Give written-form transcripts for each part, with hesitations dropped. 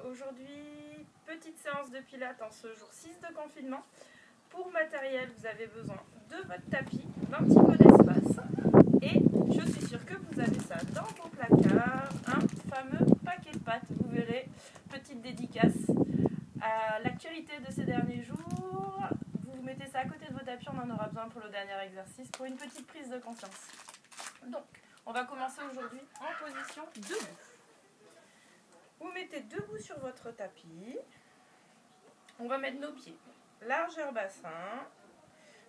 Aujourd'hui, petite séance de pilates en ce jour 6 de confinement. Pour matériel, vous avez besoin de votre tapis, d'un petit peu d'espace. Et je suis sûre que vous avez ça dans vos placards, un fameux paquet de pâtes. Vous verrez, petite dédicace à l'actualité de ces derniers jours. Vous mettez ça à côté de vos tapis, on en aura besoin pour le dernier exercice, pour une petite prise de conscience. Donc, on va commencer aujourd'hui en position debout. Vous mettez debout sur votre tapis. On va mettre nos pieds largeur bassin.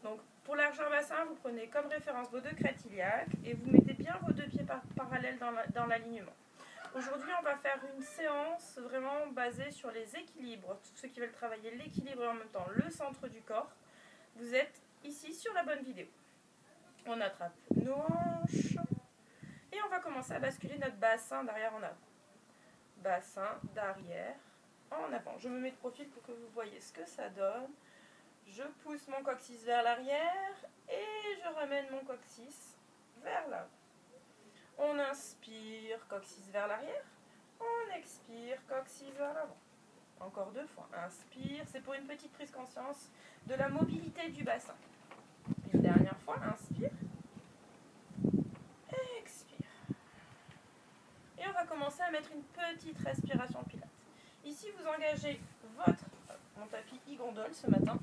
Donc pour largeur bassin, vous prenez comme référence vos deux crêtes iliaques et vous mettez bien vos deux pieds parallèles dans l'alignement. Aujourd'hui, on va faire une séance vraiment basée sur les équilibres. Tous ceux qui veulent travailler l'équilibre et en même temps le centre du corps, vous êtes ici sur la bonne vidéo. On attrape nos hanches et on va commencer à basculer notre bassin d'arrière en avant. Bassin d'arrière en avant. Je me mets de profil pour que vous voyez ce que ça donne. Je pousse mon coccyx vers l'arrière et je ramène mon coccyx vers l'avant. On inspire, coccyx vers l'arrière. On expire, coccyx vers l'avant. Encore deux fois. Inspire, c'est pour une petite prise conscience de la mobilité du bassin. Une dernière fois, inspire. Expire. Et on va commencer à mettre une petite respiration pilates. Ici, vous engagez mon tapis e-gondole ce matin,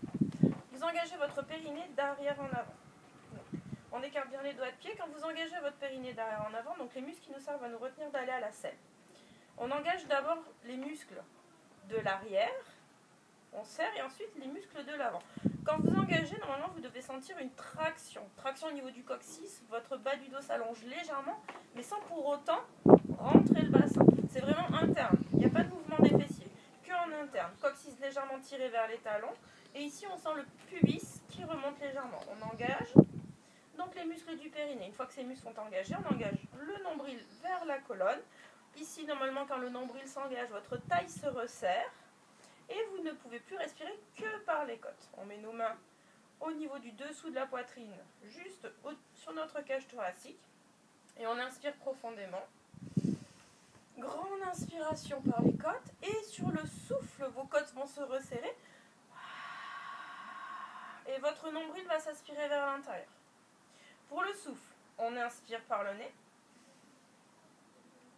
vous engagez votre périnée d'arrière en avant. Donc, on écarte bien les doigts de pied. Quand vous engagez votre périnée d'arrière en avant, donc les muscles qui nous servent à nous retenir d'aller à la selle. On engage d'abord les muscles de l'arrière, on serre, et ensuite les muscles de l'avant. Quand vous engagez, normalement, vous devez sentir une traction. Traction au niveau du coccyx, votre bas du dos s'allonge légèrement, mais sans pour autant rentrer le bassin. C'est vraiment interne. Il n'y a pas de mouvement des fessiers, que en interne. Coccyx légèrement tiré vers les talons. Et ici, on sent le pubis qui remonte légèrement. On engage donc les muscles du périnée. Une fois que ces muscles sont engagés, on engage le nombril vers la colonne. Ici, normalement, quand le nombril s'engage, votre taille se resserre. Et vous ne pouvez plus respirer que par les côtes. On met nos mains au niveau du dessous de la poitrine, juste sur notre cage thoracique. Et on inspire profondément. Grande inspiration par les côtes. Et sur le souffle, vos côtes vont se resserrer. Et votre nombril va s'aspirer vers l'intérieur. Pour le souffle, on inspire par le nez.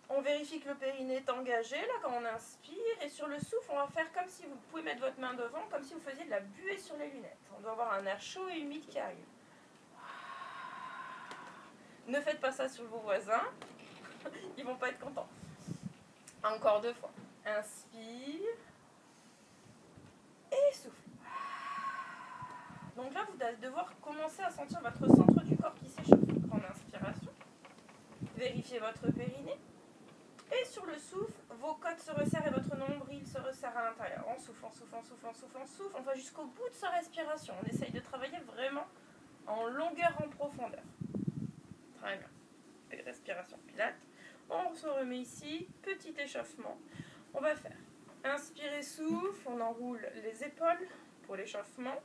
On vérifie que le périnée est engagé, là, quand on inspire. Et sur le souffle, on va faire comme si vous pouvez mettre votre main devant, comme si vous faisiez de la buée sur les lunettes. On doit avoir un air chaud et humide qui arrive. Ne faites pas ça sur vos voisins. Ils ne vont pas être contents. Encore deux fois. Inspire. Et souffle. Donc là, vous allez devoir commencer à sentir votre centre du corps qui s'échauffe. Grande inspiration. Vérifiez votre périnée. Et sur le souffle, vos côtes se resserrent et votre nombril se resserre à l'intérieur. On souffle, on souffle, on souffle, on souffle, on souffle. On va jusqu'au bout de sa respiration. On essaye de travailler vraiment en longueur, en profondeur. Très bien. Et respiration pilates. On se remet ici. Petit échauffement. On va faire inspire, souffle. On enroule les épaules pour l'échauffement.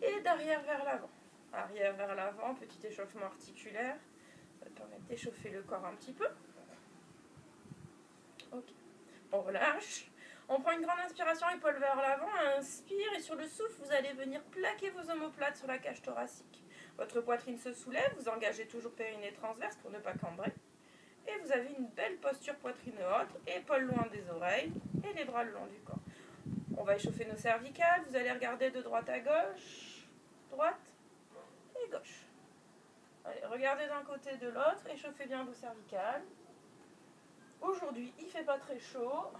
Et d'arrière vers l'avant. Arrière vers l'avant, petit échauffement articulaire. Ça va permettre d'échauffer le corps un petit peu. Ok. On relâche. On prend une grande inspiration, épaule vers l'avant. Inspire et sur le souffle, vous allez venir plaquer vos omoplates sur la cage thoracique. Votre poitrine se soulève. Vous engagez toujours périnée transverse pour ne pas cambrer. Et vous avez une belle posture poitrine haute, épaules loin des oreilles et les bras le long du corps. On va échauffer nos cervicales. Vous allez regarder de droite à gauche, droite et gauche. Allez, regardez d'un côté et de l'autre. Échauffez bien vos cervicales. Aujourd'hui, il ne fait pas très chaud.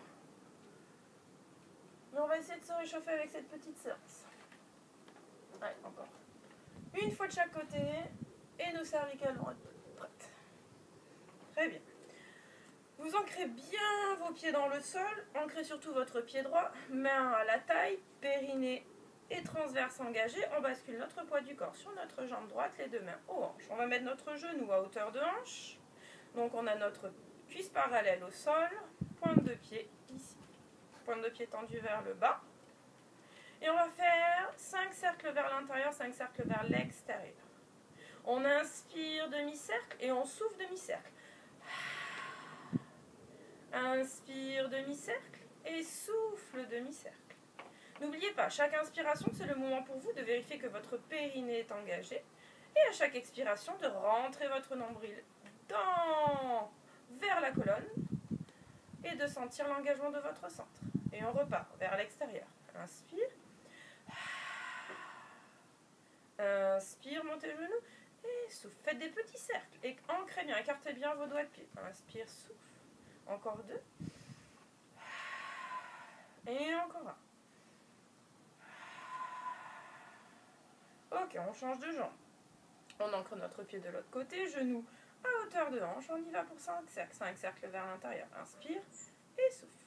Mais on va essayer de se réchauffer avec cette petite séance. Allez, encore. Une fois de chaque côté. Et nos cervicales vont être prêtes. Très bien. Vous ancrez bien vos pieds dans le sol, ancrez surtout votre pied droit, main à la taille, périnée et transverse engagé. On bascule notre poids du corps sur notre jambe droite, les deux mains aux hanches. On va mettre notre genou à hauteur de hanche. Donc on a notre cuisse parallèle au sol, pointe de pied ici. Pointe de pied tendue vers le bas. Et on va faire 5 cercles vers l'intérieur, 5 cercles vers l'extérieur. On inspire demi-cercle et on souffle demi-cercle. Inspire, demi-cercle. Et souffle, demi-cercle. N'oubliez pas, chaque inspiration, c'est le moment pour vous de vérifier que votre périnée est engagé. Et à chaque expiration, de rentrer votre nombril vers la colonne et de sentir l'engagement de votre centre. Et on repart vers l'extérieur. Inspire. Inspire, montez le genou. Et souffle. Faites des petits cercles. Et ancrez bien, écartez bien vos doigts de pied. Inspire, souffle. Encore 2. Et encore 1. Ok, on change de jambe. On ancre notre pied de l'autre côté, genou à hauteur de hanche. On y va pour 5 cercles. 5 cercles vers l'intérieur. Inspire et souffle.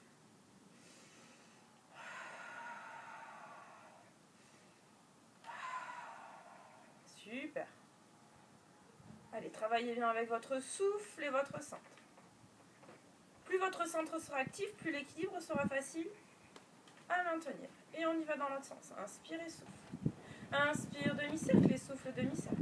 Super. Allez, travaillez bien avec votre souffle et votre centre. Plus votre centre sera actif, plus l'équilibre sera facile à maintenir. Et on y va dans l'autre sens. Inspire et souffle. Inspire, demi-cercle et souffle, demi-cercle.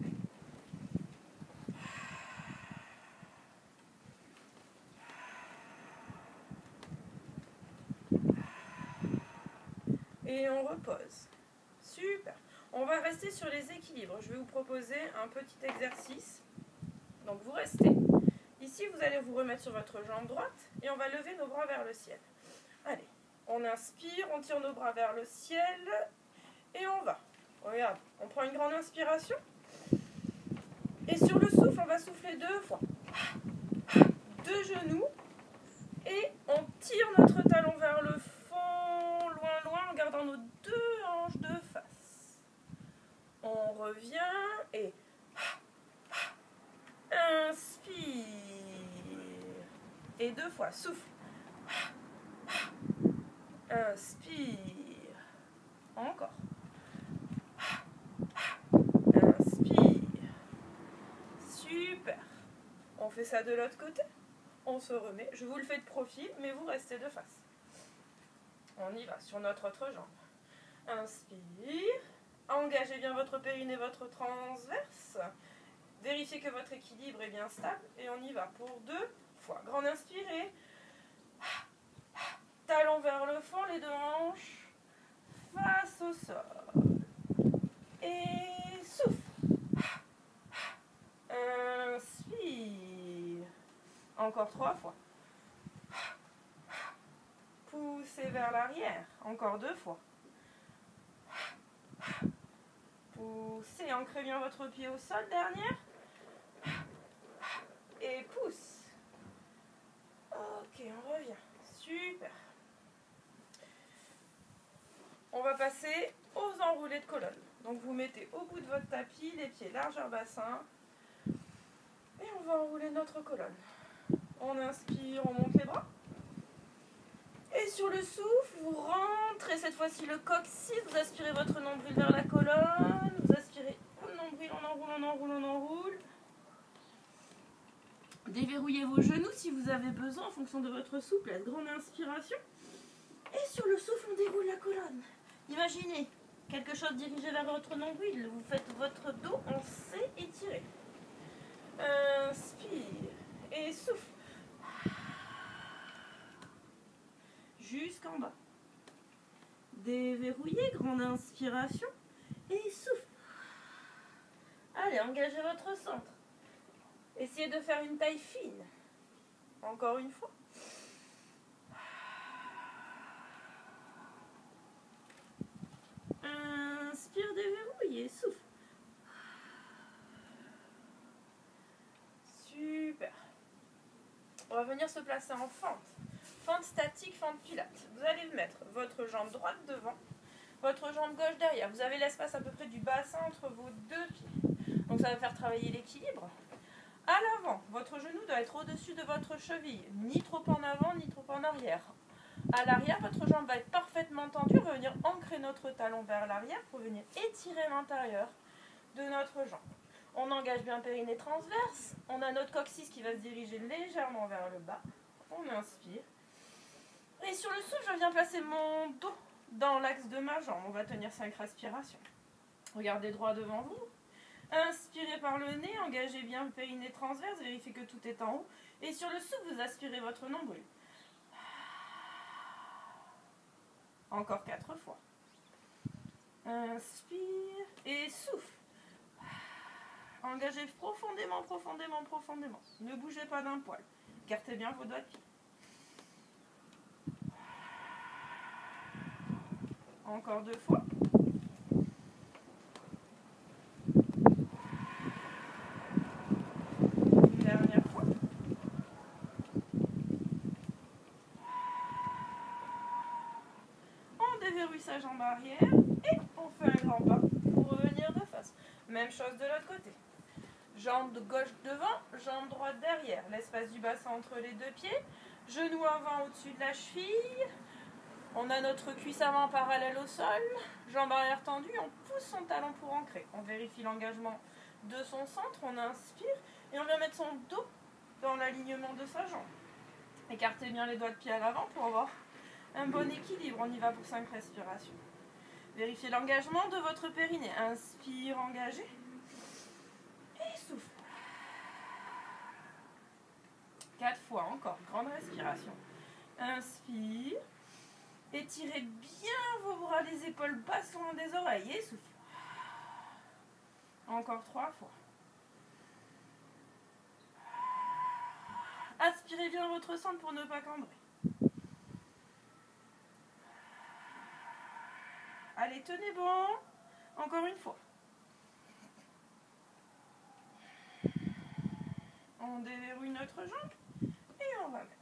Et on repose. Super. On va rester sur les équilibres. Je vais vous proposer un petit exercice. Donc vous restez. Ici, vous allez vous remettre sur votre jambe droite et on va lever nos bras vers le ciel. Allez, on inspire, on tire nos bras vers le ciel et on va. Regarde, on prend une grande inspiration. Et sur le souffle, on va souffler 2 fois. 2 genoux. Et on tire notre talon vers le fond, loin, loin, en gardant nos 2 hanches de face. On revient et inspire. Et 2 fois, souffle. Inspire. Encore. Inspire. Super. On fait ça de l'autre côté. On se remet. Je vous le fais de profil, mais vous restez de face. On y va sur notre autre jambe. Inspire. Engagez bien votre périnée, votre transverse. Vérifiez que votre équilibre est bien stable. Et on y va pour 2 fois. Grande inspirée. Talon vers le fond, les 2 hanches face au sol. Et souffle. Inspire. Encore 3 fois. Poussez vers l'arrière. Encore 2 fois. Poussez, ancrez bien votre pied au sol, dernière. Et pousse. Ok, on revient. Super. On va passer aux enroulés de colonne. Donc vous mettez au bout de votre tapis, les pieds largeur bassin. Et on va enrouler notre colonne. On inspire, on monte les bras. Et sur le souffle, vous rentrez cette fois-ci le coccyx. Vous aspirez votre nombril vers la colonne. Vous aspirez le nombril, on enroule, on enroule, on enroule. Déverrouillez vos genoux si vous avez besoin en fonction de votre souplesse. Grande inspiration. Et sur le souffle, on déroule la colonne. Imaginez quelque chose dirigé vers votre nombril. Vous faites votre dos en C étiré. Inspire et souffle. Jusqu'en bas. Déverrouillez, grande inspiration et souffle. Allez, engagez votre centre. Essayez de faire une taille fine. Encore une fois. Inspire, déverrouille et souffle. Super. On va venir se placer en fente. Fente statique, fente pilates. Vous allez mettre votre jambe droite devant, votre jambe gauche derrière. Vous avez l'espace à peu près du bassin entre vos 2 pieds. Donc ça va faire travailler l'équilibre. À l'avant, votre genou doit être au-dessus de votre cheville. Ni trop en avant, ni trop en arrière. À l'arrière, votre jambe va être parfaitement tendue. On va venir ancrer notre talon vers l'arrière pour venir étirer l'intérieur de notre jambe. On engage bien le périnée transverse. On a notre coccyx qui va se diriger légèrement vers le bas. On inspire. Et sur le souffle, je viens placer mon dos dans l'axe de ma jambe. On va tenir 5 respirations. Regardez droit devant vous. Inspirez par le nez, engagez bien le périnée transverse, vérifiez que tout est en haut. Et sur le souffle, vous aspirez votre nombril. Encore 4 fois. Inspire et souffle. Engagez profondément, profondément, profondément. Ne bougez pas d'un poil. Écartez bien vos doigts de pied. Encore 2 fois. Une dernière fois. On déverrouille sa jambe arrière et on fait un grand pas pour revenir de face. Même chose de l'autre côté. Jambe de gauche devant, jambe droite derrière. L'espace du bassin entre les deux pieds. Genou avant au-dessus de la cheville. On a notre cuisse avant parallèle au sol. Jambe arrière tendue. On pousse son talon pour ancrer. On vérifie l'engagement de son centre. On inspire et on vient mettre son dos dans l'alignement de sa jambe. Écartez bien les doigts de pied à l'avant pour avoir un bon équilibre. On y va pour 5 respirations. Vérifiez l'engagement de votre périnée. Inspire, engagé. Et souffle. 4 fois encore. Grande respiration. Inspire. Étirez bien vos bras, les épaules basses loin des oreilles. Et souffle. Encore 3 fois. Aspirez bien votre centre pour ne pas cambrer. Allez, tenez bon. Encore une fois. On déverrouille notre jambe et on va mettre.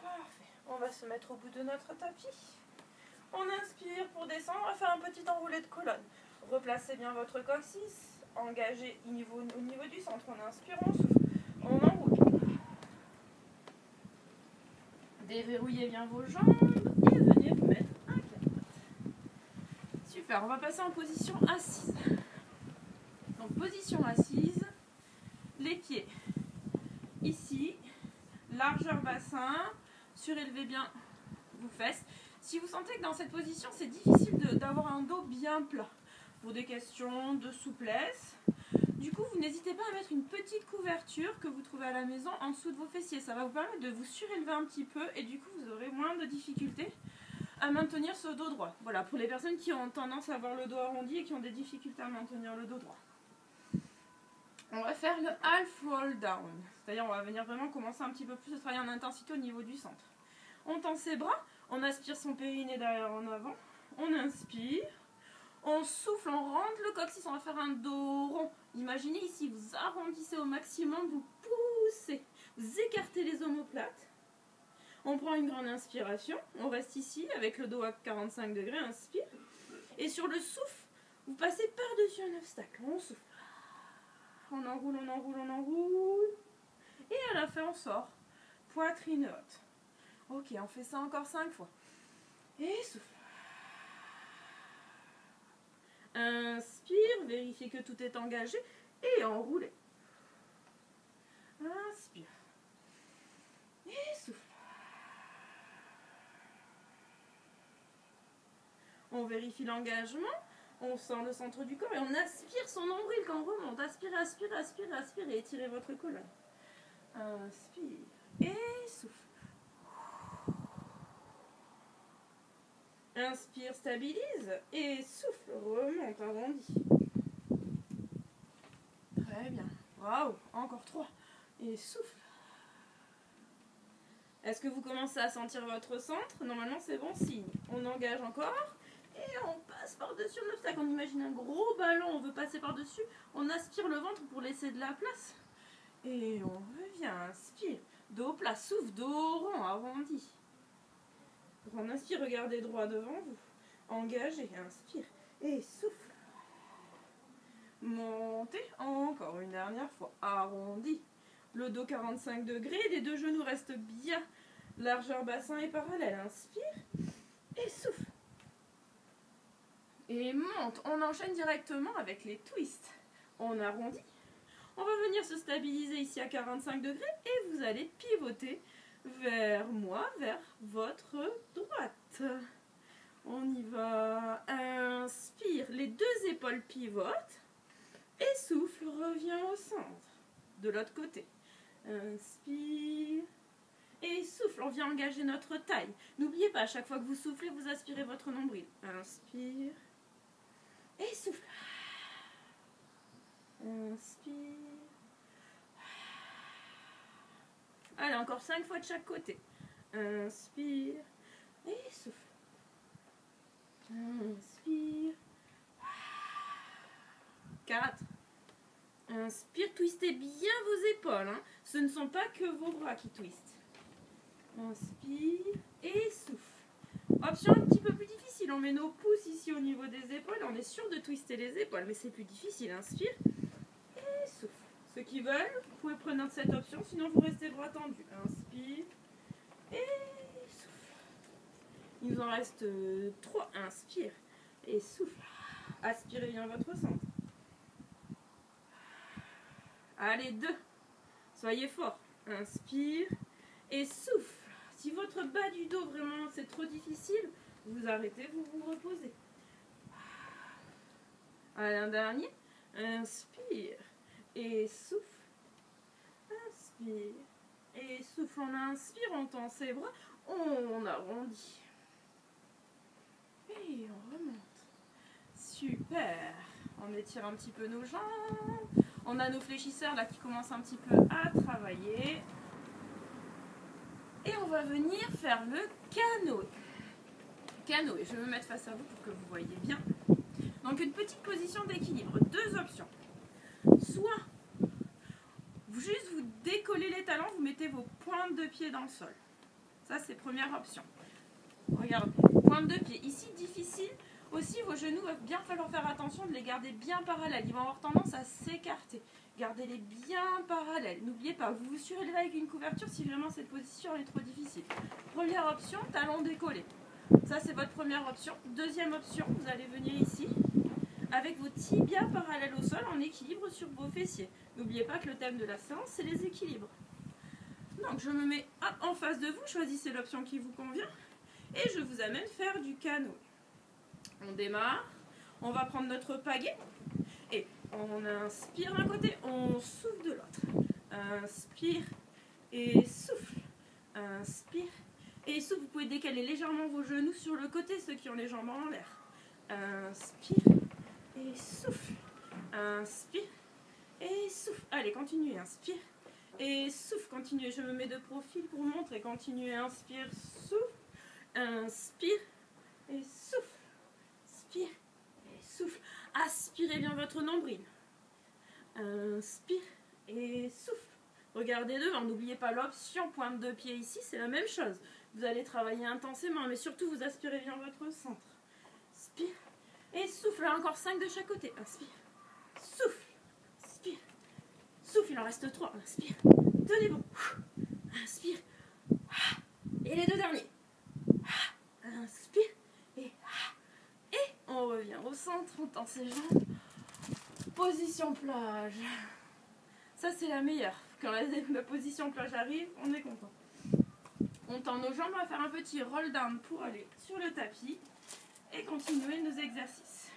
Parfait. On va se mettre au bout de notre tapis. On inspire pour descendre. On va faire un petit enroulé de colonne. Replacez bien votre coccyx. Engagez au niveau du centre. On inspire, on souffle. On enroule. Déverrouillez bien vos jambes et venez vous mettre un quatre. Super. On va passer en position assise. Donc position assise. Les pieds ici. Largeur bassin. Surélevez bien vos fesses. Si vous sentez que dans cette position, c'est difficile d'avoir un dos bien plat, pour des questions de souplesse, du coup, vous n'hésitez pas à mettre une petite couverture que vous trouvez à la maison en dessous de vos fessiers. Ça va vous permettre de vous surélever un petit peu et du coup, vous aurez moins de difficultés à maintenir ce dos droit. Voilà, pour les personnes qui ont tendance à avoir le dos arrondi et qui ont des difficultés à maintenir le dos droit. On va faire le half roll down, c'est-à-dire on va venir vraiment commencer un petit peu plus à travailler en intensité au niveau du centre. On tend ses bras, on aspire son périnée derrière en avant, on inspire, on souffle, on rentre le coccyx, on va faire un dos rond. Imaginez ici, vous arrondissez au maximum, vous poussez, vous écartez les omoplates. On prend une grande inspiration, on reste ici avec le dos à 45 degrés, inspire. Et sur le souffle, vous passez par-dessus un obstacle, on souffle. On enroule, on enroule, on enroule. Et à la fin, on sort. Poitrine haute. Ok, on fait ça encore 5 fois. Et souffle. Inspire, vérifiez que tout est engagé. Et enroulez. Inspire. Et souffle. On vérifie l'engagement. On sent le centre du corps et on aspire son nombril quand on remonte. Aspirez, aspirez, aspirez, aspirez et étirez votre colonne. Inspire et souffle. Inspire, stabilise et souffle, remonte, arrondi. Très bien. Bravo. Encore 3. Et souffle. Est-ce que vous commencez à sentir votre centre? Normalement, c'est bon signe. On engage encore. Et on passe par-dessus un obstacle. On imagine un gros ballon, on veut passer par-dessus. On aspire le ventre pour laisser de la place. Et on revient, inspire. Dos plat, souffle, dos rond, arrondi. On inspire, regardez droit devant vous. Engagez, inspire. Et souffle. Montez, encore une dernière fois. Arrondi. Le dos 45 degrés, les deux genoux restent bien. Largeur bassin et parallèle. Inspire. Et souffle. Et monte. On enchaîne directement avec les twists. On arrondit. On va venir se stabiliser ici à 45 degrés et vous allez pivoter vers moi, vers votre droite. On y va. Inspire. Les deux épaules pivotent. Et souffle. Revient au centre. De l'autre côté. Inspire. Et souffle. on vient engager notre taille. N'oubliez pas, à chaque fois que vous soufflez, vous aspirez votre nombril. Inspire. Et souffle. Inspire. Allez, encore 5 fois de chaque côté. Inspire. Et souffle. Inspire. 4. Inspire, twistez bien vos épaules. Hein. Ce ne sont pas que vos bras qui twistent. Inspire et souffle. Option un petit peu plus difficile. On met nos pouces ici au niveau des épaules. On est sûr de twister les épaules, mais c'est plus difficile. Inspire et souffle. Ceux qui veulent, vous pouvez prendre cette option, sinon vous restez bras tendus. Inspire et souffle. Il nous en reste 3. Inspire et souffle. Aspirez bien votre centre. Allez, 2. Soyez fort. Inspire et souffle. Si votre bas du dos, vraiment, c'est trop difficile, vous arrêtez, vous vous reposez. Allez, un dernier. Inspire et souffle. Inspire et souffle. On inspire, on tend ses bras, on arrondit. Et on remonte. Super. On étire un petit peu nos jambes. On a nos fléchisseurs là qui commencent un petit peu à travailler. Et on va venir faire le canoë. Canoë, je vais me mettre face à vous pour que vous voyez bien. Donc une petite position d'équilibre. 2 options. Soit juste vous décollez les talons, vous mettez vos pointes de pied dans le sol. Ça c'est première option. Regardez, pointe de pied. Ici difficile. Aussi, vos genoux, il va bien falloir faire attention de les garder bien parallèles. Ils vont avoir tendance à s'écarter. Gardez-les bien parallèles. N'oubliez pas, vous vous surélevez avec une couverture si vraiment cette position est trop difficile. Première option, talons décollés. Ça, c'est votre première option. Deuxième option, vous allez venir ici avec vos tibias parallèles au sol en équilibre sur vos fessiers. N'oubliez pas que le thème de la séance, c'est les équilibres. Donc, je me mets en face de vous. Choisissez l'option qui vous convient. Et je vous amène faire du canoë. On démarre, on va prendre notre pagaie et on inspire d'un côté, on souffle de l'autre. Inspire et souffle. Inspire et souffle. Vous pouvez décaler légèrement vos genoux sur le côté, ceux qui ont les jambes en l'air. Inspire et souffle. Inspire et souffle. Allez, continuez. Inspire et souffle. Continuez. Je me mets de profil pour vous montrer. Continuez. Inspire, souffle. Inspire et souffle. Inspire et souffle. Aspirez bien votre nombril. Inspire et souffle. Regardez devant. N'oubliez pas l'option pointe de pied ici. C'est la même chose. Vous allez travailler intensément, mais surtout vous aspirez bien votre centre. Inspire et souffle. Encore 5 de chaque côté. Inspire. Souffle. Inspire. Souffle. Il en reste 3. Inspire. Tenez bon. Inspire. Et les 2 derniers. Inspire. On revient au centre, on tend ses jambes. Position plage. Ça, c'est la meilleure. Quand la position plage arrive, on est content. On tend nos jambes, on va faire un petit roll down pour aller sur le tapis et continuer nos exercices.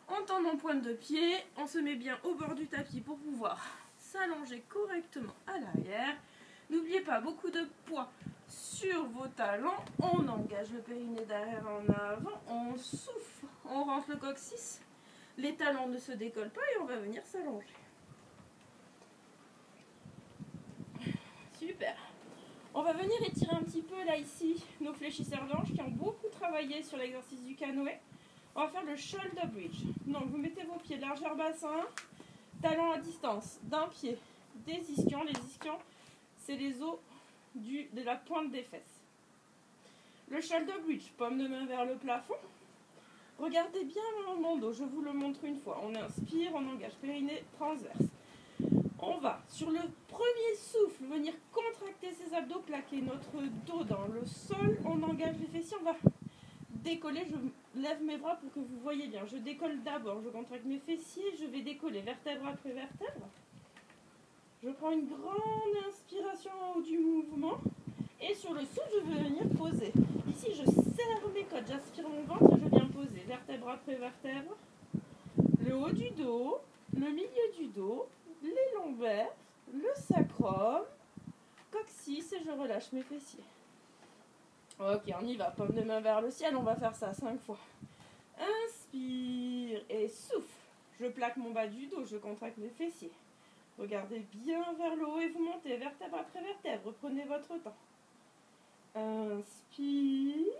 On tend nos pointes de pied, on se met bien au bord du tapis pour pouvoir s'allonger correctement à l'arrière. N'oubliez pas, beaucoup de poids sur vos talons. On engage le périnée derrière en avant. On souffle. On rentre le coccyx. Les talons ne se décollent pas et on va venir s'allonger. Super. On va venir étirer un petit peu là ici nos fléchisseurs de hanches qui ont beaucoup travaillé sur l'exercice du canoë. On va faire le shoulder bridge. Donc vous mettez vos pieds largeur bassin, talons à distance d'un pied des ischions. Les ischions, c'est les os de la pointe des fesses. Le shoulder bridge, paume de main vers le plafond. Regardez bien mon dos, je vous le montre une fois. On inspire, on engage périnée transverse. On va, sur le premier souffle, venir contracter ses abdos, plaquer notre dos dans le sol. On engage les fessiers, on va décoller. Je lève mes bras pour que vous voyez bien. Je décolle d'abord, je contracte mes fessiers, je vais décoller vertèbre après vertèbre. Je prends une grande inspiration en haut du mouvement. Et sur le souffle, je vais venir poser. Ici, je serre mes côtes, j'aspire mon ventre et je viens poser. Vertèbre après vertèbre. Le haut du dos, le milieu du dos, les lombaires, le sacrum, coccyx et je relâche mes fessiers. Ok, on y va. Paume de main vers le ciel, on va faire ça 5 fois. Inspire et souffle. Je plaque mon bas du dos, je contracte mes fessiers. Regardez bien vers le haut et vous montez vertèbre après vertèbre. Prenez votre temps. Inspire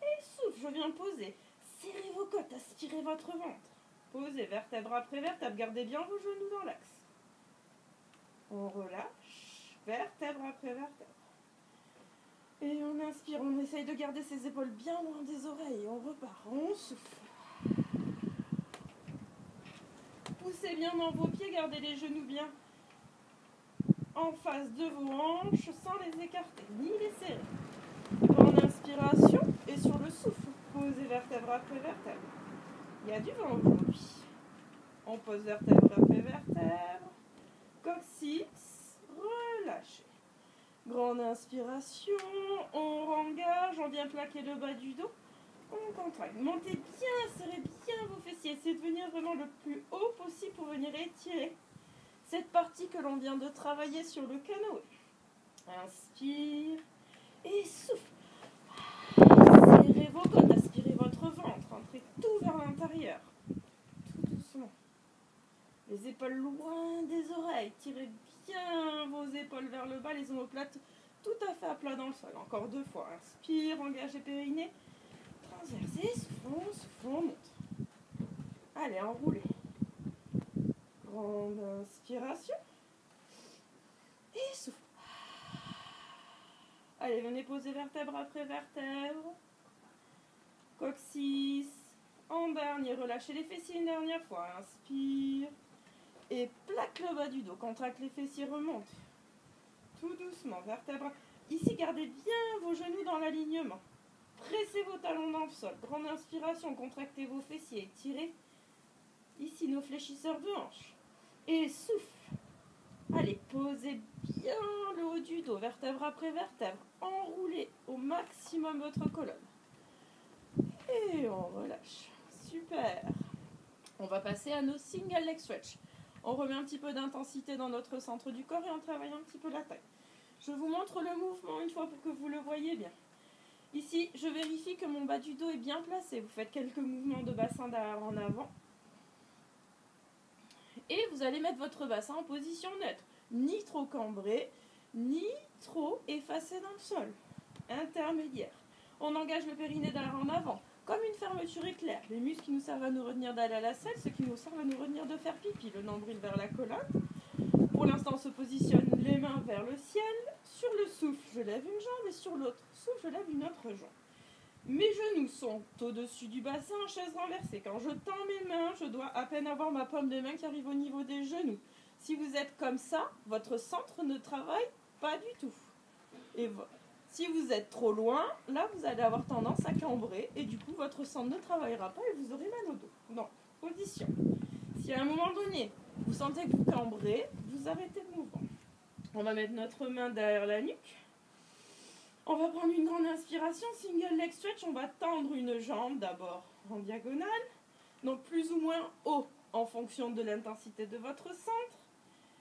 et souffle. Je viens poser. Serrez vos côtes, aspirez votre ventre. Posez vertèbre après vertèbre. Gardez bien vos genoux dans l'axe. On relâche. Vertèbre après vertèbre. Et on inspire. On essaye de garder ses épaules bien loin des oreilles. On repart. On souffle. Poussez bien dans vos pieds. Gardez les genoux bien en face de vos hanches sans les écarter ni les serrer. Grande inspiration et sur le souffle, posez vertèbre après vertèbre. Il y a du vent aujourd'hui. On pose vertèbre après vertèbre. Coccyx, relâchez. Grande inspiration, on rengage, on vient plaquer le bas du dos. On contracte. Montez bien, serrez bien vos fessiers. Essayez de venir vraiment le plus haut possible pour venir étirer cette partie que l'on vient de travailler sur le canoë. Inspire et souffle. Serrez vos côtes, aspirez votre ventre, entrez tout vers l'intérieur. Tout doucement. Les épaules loin des oreilles. Tirez bien vos épaules vers le bas, les omoplates tout à fait à plat dans le sol. Encore 2 fois. Inspire, engagez périnée. Transversez, soufflons, soufflons, monte. Allez, enroulez. Grande inspiration. Et souffle. Allez, venez poser vertèbre après vertèbre. Coccyx. En dernier, relâchez les fessiers une dernière fois. Inspire. Et plaque le bas du dos. Contracte les fessiers, remonte. Tout doucement, vertèbre. Ici, gardez bien vos genoux dans l'alignement. Pressez vos talons dans le sol. Grande inspiration, contractez vos fessiers. Étirez. Ici, nos fléchisseurs de hanches. Et souffle. Allez, posez bien le haut du dos, vertèbre après vertèbre. Enroulez au maximum votre colonne. Et on relâche. Super. On va passer à nos single leg stretch. On remet un petit peu d'intensité dans notre centre du corps et on travaille un petit peu la taille. Je vous montre le mouvement une fois pour que vous le voyez bien. Ici, je vérifie que mon bas du dos est bien placé. Vous faites quelques mouvements de bassin d'arrière en avant. Et vous allez mettre votre bassin en position neutre. Ni trop cambré, ni trop effacé dans le sol. Intermédiaire. On engage le périnée d'arrière en avant. Comme une fermeture éclair. Les muscles qui nous servent à nous retenir d'aller à la selle, ceux qui nous servent à nous retenir de faire pipi. Le nombril vers la colonne. Pour l'instant, on se positionne les mains vers le ciel. Sur le souffle, je lève une jambe et sur l'autre souffle, je lève une autre jambe. Mes genoux sont au-dessus du bassin en chaise renversée. Quand je tends mes mains, je dois à peine avoir ma paume de main qui arrive au niveau des genoux. Si vous êtes comme ça, votre centre ne travaille pas du tout. Et si vous êtes trop loin, là, vous allez avoir tendance à cambrer et du coup, votre centre ne travaillera pas et vous aurez mal au dos. Donc, position. Si à un moment donné, vous sentez que vous cambrez, vous arrêtez le mouvement. On va mettre notre main derrière la nuque. On va prendre une grande inspiration, single leg stretch. On va tendre une jambe d'abord en diagonale, donc plus ou moins haut en fonction de l'intensité de votre centre.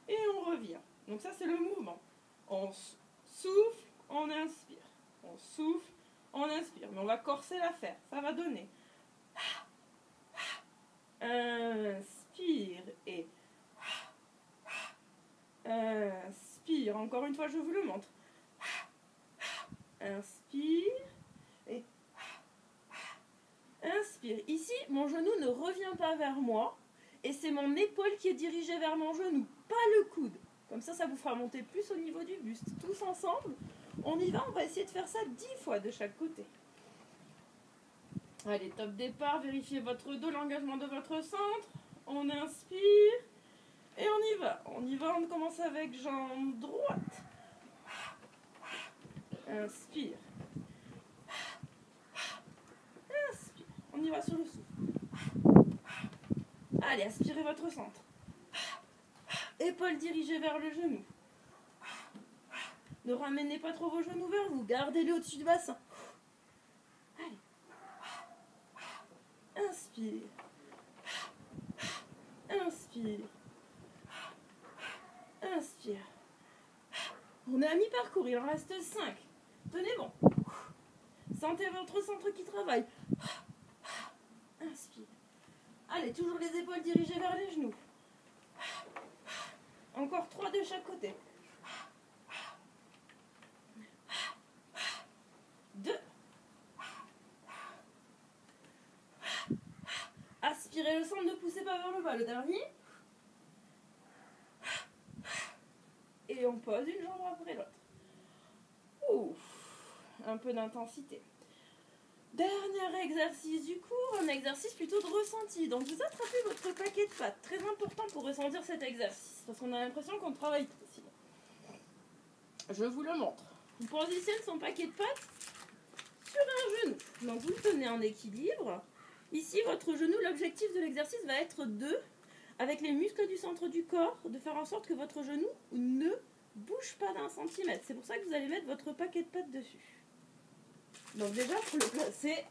Et on revient. Donc ça, c'est le mouvement. On souffle, on inspire. On souffle, on inspire. Mais on va corser l'affaire. Ça va donner. Inspire et inspire. Encore une fois, je vous le montre. Inspire et inspire. Ici, mon genou ne revient pas vers moi et c'est mon épaule qui est dirigée vers mon genou, pas le coude. Comme ça, ça vous fera monter plus au niveau du buste. Tous ensemble, on y va, on va essayer de faire ça 10 fois de chaque côté. Allez, top départ, vérifiez votre dos, l'engagement de votre centre. On inspire et on y va. On commence avec jambe droite. Inspire. Inspire. On y va sur le souffle. Allez, aspirez votre centre. Épaules dirigées vers le genou. Ne ramenez pas trop vos genoux vers vous. Gardez-les au-dessus du bassin. Allez. Inspire. Inspire. Inspire. On est à mi-parcours, il en reste 5. Tenez bon. Sentez votre centre qui travaille. Inspire. Allez, toujours les épaules dirigées vers les genoux. Encore 3 de chaque côté. 2. Aspirez le centre, ne poussez pas vers le bas. Le dernier. Et on pose une jambe après l'autre. Ouf, un peu d'intensité. Dernier exercice du cours, un exercice plutôt de ressenti. Donc vous attrapez votre paquet de pattes. Très important pour ressentir cet exercice. Parce qu'on a l'impression qu'on travaille trop sinon. Je vous le montre. On positionne son paquet de pattes sur un genou. Donc vous le tenez en équilibre. Ici, votre genou, l'objectif de l'exercice va être avec les muscles du centre du corps, de faire en sorte que votre genou ne bouge pas d'1 centimètre. C'est pour ça que vous allez mettre votre paquet de pattes dessus. Donc déjà, pour le placer,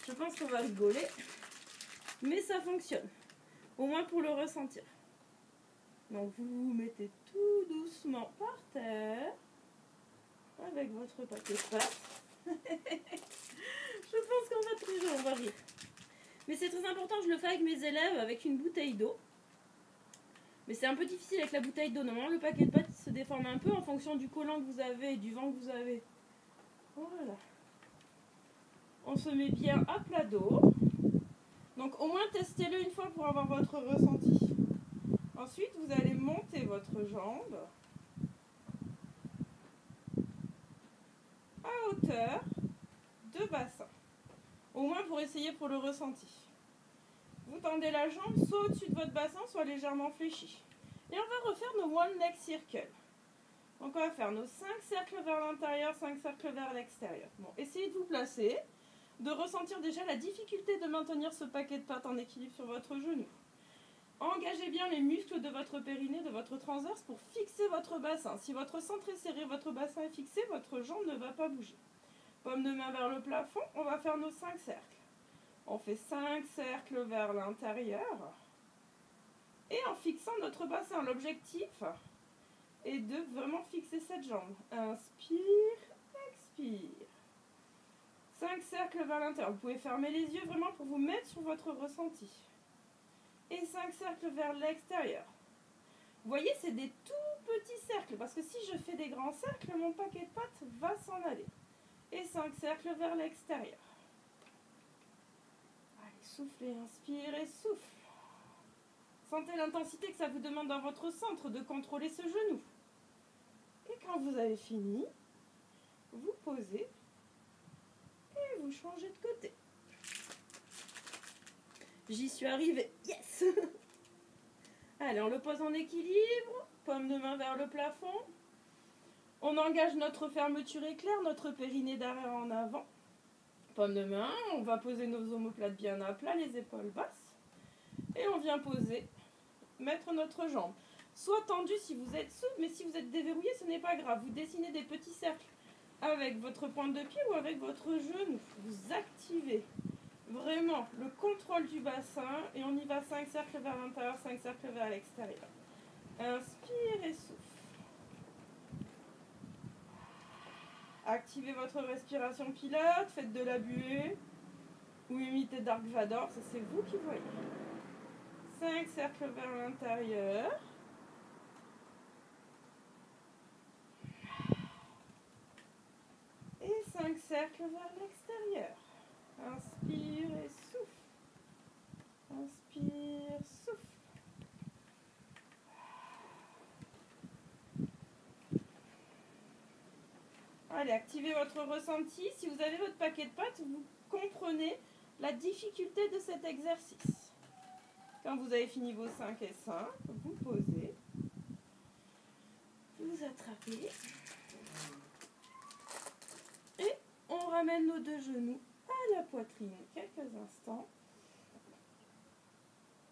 je pense qu'on va rigoler, mais ça fonctionne. Au moins pour le ressentir. Donc vous vous mettez tout doucement par terre, avec votre paquet de pattes. Je pense qu'on va trouver, on va rire. Mais c'est très important, je le fais avec mes élèves avec une bouteille d'eau. Mais c'est un peu difficile avec la bouteille d'eau. Normalement, le paquet de pattes se déforme un peu en fonction du collant que vous avez et du vent que vous avez. Voilà. On se met bien à plat d'eau. Donc au moins testez-le une fois pour avoir votre ressenti. Ensuite, vous allez monter votre jambe à hauteur de bassin. Au moins pour essayer pour le ressenti. Vous tendez la jambe soit au-dessus de votre bassin, soit légèrement fléchie. Et on va refaire nos one leg circle. Donc on va faire nos 5 cercles vers l'intérieur, 5 cercles vers l'extérieur. Bon, essayez de vous placer, de ressentir déjà la difficulté de maintenir ce paquet de pattes en équilibre sur votre genou. Engagez bien les muscles de votre périnée, de votre transverse pour fixer votre bassin. Si votre centre est serré, votre bassin est fixé, votre jambe ne va pas bouger. Paume de main vers le plafond, on va faire nos 5 cercles. On fait 5 cercles vers l'intérieur. Et en fixant notre bassin, l'objectif est de vraiment fixer cette jambe. Inspire, expire. 5 cercles vers l'intérieur. Vous pouvez fermer les yeux vraiment pour vous mettre sur votre ressenti. Et 5 cercles vers l'extérieur. Vous voyez, c'est des tout petits cercles. Parce que si je fais des grands cercles, mon paquet de pattes va s'en aller. Et 5 cercles vers l'extérieur. Allez, soufflez, inspirez, souffle. Sentez l'intensité que ça vous demande dans votre centre de contrôler ce genou. Et quand vous avez fini, vous posez et vous changez de côté. J'y suis arrivée. Yes! Allez, on le pose en équilibre. Paume de main vers le plafond. On engage notre fermeture éclair, notre périnée d'arrière en avant. Paume de main, on va poser nos omoplates bien à plat, les épaules basses. Et on vient poser, mettre notre jambe. Soit tendue si vous êtes souple, mais si vous êtes déverrouillé, ce n'est pas grave. Vous dessinez des petits cercles avec votre pointe de pied ou avec votre genou. Vous activez vraiment le contrôle du bassin et on y va 5 cercles vers l'intérieur, 5 cercles vers l'extérieur. Inspire et souffle. Activez votre respiration pilote, faites de la buée ou imitez Dark Vador, ça c'est vous qui voyez. 5 cercles vers l'intérieur. Et 5 cercles vers l'extérieur. Inspire et souffle. Inspire, souffle. Allez, activez votre ressenti. Si vous avez votre paquet de pattes, vous comprenez la difficulté de cet exercice. Quand vous avez fini vos 5 et 5, vous posez, vous attrapez et on ramène nos 2 genoux à la poitrine quelques instants.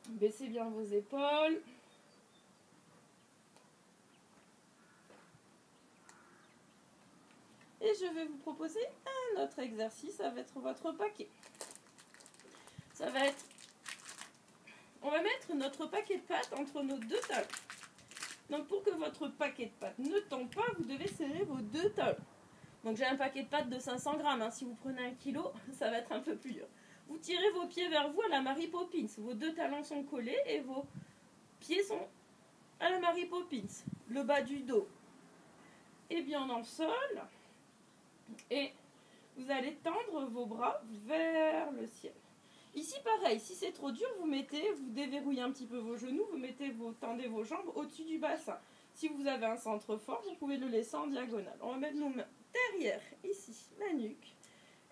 Baissez bien vos épaules. Et je vais vous proposer un autre exercice avec votre paquet. Ça va être... On va mettre notre paquet de pattes entre nos 2 talons. Donc pour que votre paquet de pâtes ne tombe pas, vous devez serrer vos 2 talons. Donc j'ai un paquet de pâtes de 500 grammes. Hein. Si vous prenez 1 kg, ça va être un peu plus dur. Vous tirez vos pieds vers vous à la Mary Poppins. Vos 2 talons sont collés et vos pieds sont à la Mary Poppins. Le bas du dos est bien dans le sol. Et vous allez tendre vos bras vers le ciel. Ici pareil, si c'est trop dur, vous déverrouillez un petit peu vos genoux, tendez vos jambes au-dessus du bassin. Si vous avez un centre fort, vous pouvez le laisser en diagonale. On va mettre nos mains derrière, ici, la nuque.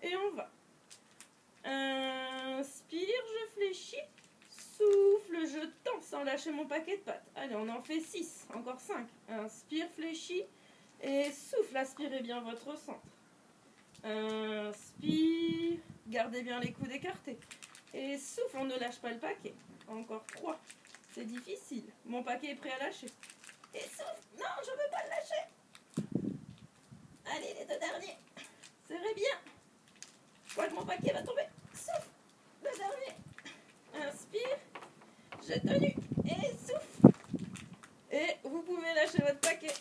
Et on va. Inspire, je fléchis. Souffle, je tends sans lâcher mon paquet de pâtes. Allez, on en fait 6, encore 5. Inspire, fléchis. Et souffle, aspirez bien votre centre. Inspire, gardez bien les coudes écartés. Et souffle, on ne lâche pas le paquet. Encore 3. C'est difficile. Mon paquet est prêt à lâcher. Et souffle. Non, je ne veux pas le lâcher. Allez, les 2 derniers. Serrez bien. Je crois que mon paquet va tomber. Souffle. Le dernier. Inspire. J'ai tenu. Et souffle. Et vous pouvez lâcher votre paquet.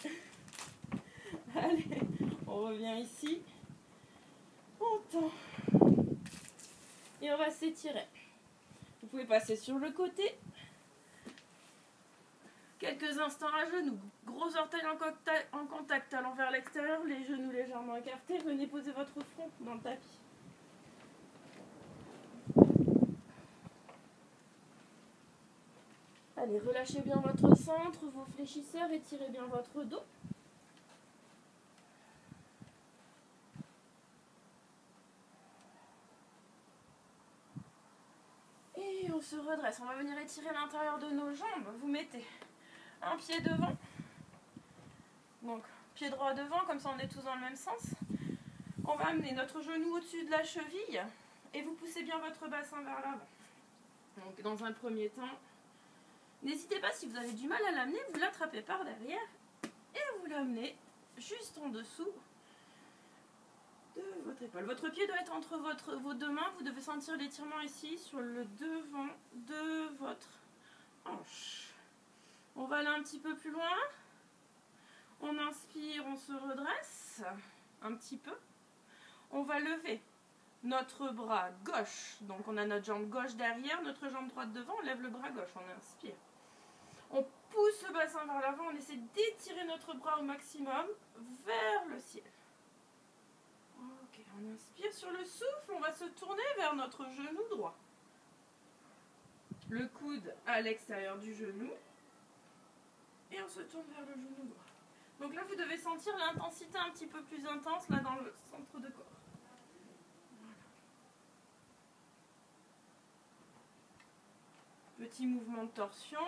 Allez, on revient ici. On tend. Et on va s'étirer. Vous pouvez passer sur le côté. Quelques instants à genoux. Gros orteils en contact, talons vers l'extérieur, les genoux légèrement écartés. Venez poser votre front dans le tapis. Allez, relâchez bien votre centre, vos fléchisseurs, étirez bien votre dos. Et on se redresse. On va venir étirer l'intérieur de nos jambes. Vous mettez un pied devant. Donc, pied droit devant, comme ça on est tous dans le même sens. On va amener notre genou au-dessus de la cheville et vous poussez bien votre bassin vers l'avant. Donc, dans un premier temps, n'hésitez pas, si vous avez du mal à l'amener, vous l'attrapez par derrière et vous l'amenez juste en dessous de votre épaule. Votre pied doit être entre vos 2 mains. Vous devez sentir l'étirement ici sur le devant de votre hanche. On va aller un petit peu plus loin. On inspire, on se redresse un petit peu. On va lever notre bras gauche. Donc on a notre jambe gauche derrière, notre jambe droite devant. On lève le bras gauche, on inspire. On pousse le bassin vers l'avant. On essaie d'étirer notre bras au maximum vers le ciel. Ok, on inspire sur le souffle. On va se tourner vers notre genou droit. Le coude à l'extérieur du genou. Et on se tourne vers le genou droit. Donc là, vous devez sentir l'intensité un petit peu plus intense là dans le centre de corps. Voilà. Petit mouvement de torsion.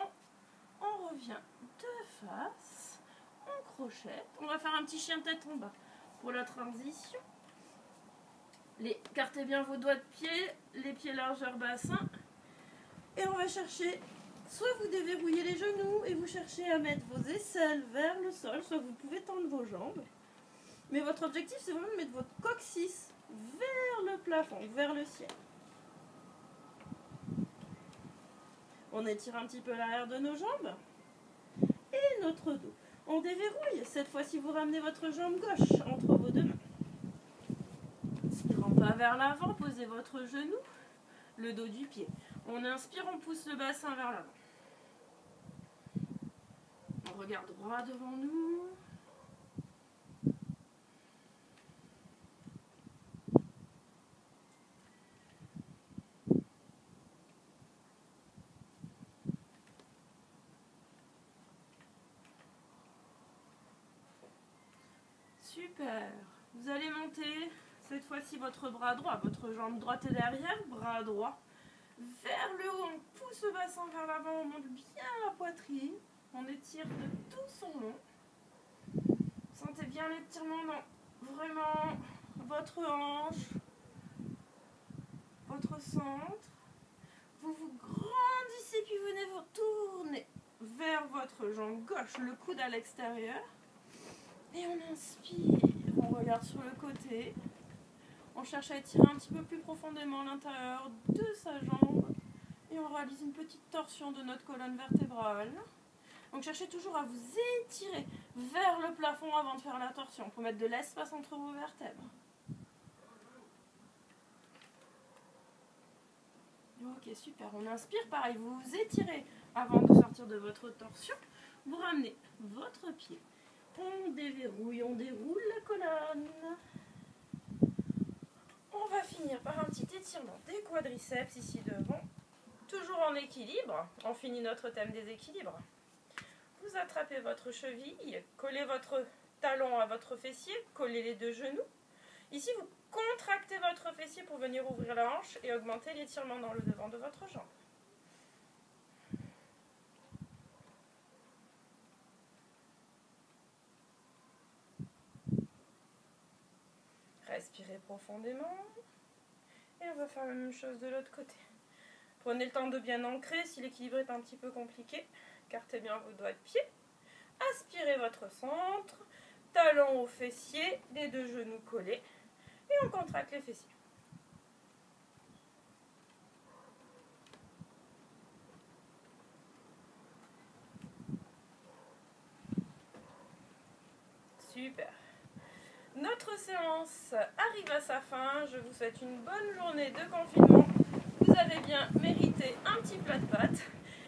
On revient de face. On crochette. On va faire un petit chien tête en bas pour la transition. Écartez bien vos doigts de pied, les pieds largeur bassin. Et on va chercher, soit vous déverrouillez les genoux et vous cherchez à mettre vos aisselles vers le sol, soit vous pouvez tendre vos jambes. Mais votre objectif, c'est vraiment de mettre votre coccyx vers le plafond, vers le ciel. On étire un petit peu l'arrière de nos jambes et notre dos. On déverrouille. Cette fois-ci, vous ramenez votre jambe gauche entre vos 2 mains. Grand pas vers l'avant, posez votre genou, le dos du pied. On inspire, on pousse le bassin vers l'avant. On regarde droit devant nous. Super. Vous allez monter cette fois-ci votre bras droit, votre jambe droite est derrière, bras droit. Vers le haut, on pousse le bassin vers l'avant, on monte bien la poitrine. On étire de tout son long. Sentez bien l'étirement dans vraiment votre hanche, votre centre. Vous vous grandissez puis venez vous tourner vers votre jambe gauche, le coude à l'extérieur. Et on inspire, on regarde sur le côté. On cherche à étirer un petit peu plus profondément l'intérieur de sa jambe. Et on réalise une petite torsion de notre colonne vertébrale. Donc cherchez toujours à vous étirer vers le plafond avant de faire la torsion pour mettre de l'espace entre vos vertèbres. Ok, super. On inspire, pareil, vous vous étirez avant de sortir de votre torsion. Vous ramenez votre pied. On déverrouille, on déroule la colonne. On va finir par un petit étirement des quadriceps ici devant. Toujours en équilibre. On finit notre thème des équilibres. Vous attrapez votre cheville, collez votre talon à votre fessier, collez les deux genoux. Ici, vous contractez votre fessier pour venir ouvrir la hanche et augmenter l'étirement dans le devant de votre jambe. Respirez profondément. Et on va faire la même chose de l'autre côté. Prenez le temps de bien ancrer. Si l'équilibre est un petit peu compliqué, écartez bien vos doigts de pied. Aspirez votre centre. Talon au fessier, les deux genoux collés. Et on contracte les fessiers. Super. Notre séance arrive à sa fin. Je vous souhaite une bonne journée de confinement. Vous avez bien mérité un petit plat de pâtes.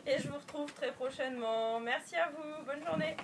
Et je vous retrouve très prochainement. Merci à vous. Bonne journée.